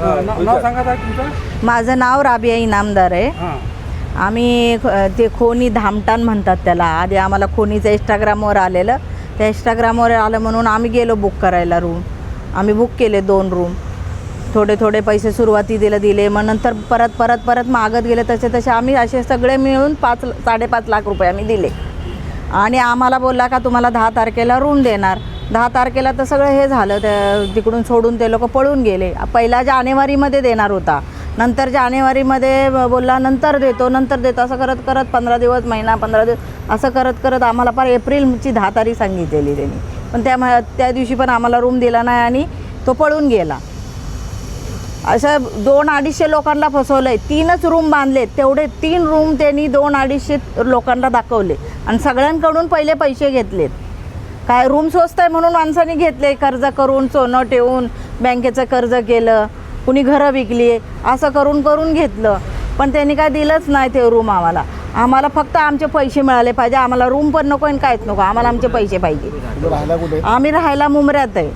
नाव सांगा ताई तुमचं. माझं नाव राबिया इनामदार आहे. आम्ही ते खोनी धामटान म्हणतात त्याला. आधी आम्हाला खोनीचं इंस्टाग्रामवर आलेलं, त्या इंस्टाग्रामवर आलं म्हणून आम्ही गेलो बुक करायला रूम. आम्ही बुक केले 2 रूम. थोडे थोडे पैसे सुरुवातीला दिले, मग नंतर परत मागत गेले. तसे आम्ही असे सगळे मिळून 5-5.5 लाख रुपये आम्ही दिले. आणि आम्हाला बोलला का तुम्हाला 10 तारखेला रूम देणार. 10 तारखेला तर सगळं हे झालं, तिकडून सोडून ते लोक पळून गेले. पहिला जानेवारीमध्ये देणार होता, नंतर जानेवारीमध्ये बोलला नंतर देतो असं करत 15 दिवस, महिना 15 दिवस असं करत आम्हाला फार एप्रिलची 10 तारीख सांगितलेली त्यांनी. पण त्या दिवशी पण आम्हाला रूम दिला नाही आणि तो पळून गेला. असं 200-250 लोकांना फसवलं आहे. 3च रूम बांधले, तेवढे 3 रूम त्यांनी 200-250 लोकांना दाखवले आणि सगळ्यांकडून पहिले पैसे घेतलेत. काय रूम स्वस्त आहे म्हणून माणसांनी घेतले, कर्ज करून, सोनं ठेवून बँकेचं कर्ज केलं, कुणी घरं विकली, असं करून घेतलं. पण त्यांनी काय दिलंच नाही ते रूम आम्हाला. आम्हाला फक्त आमचे पैसे मिळाले पाहिजे. आम्हाला रूम पण नको आणि काहीच नको, आम्हाला आमचे पैसे पाहिजे. आम्ही राहायला मुंबऱ्यात आहे.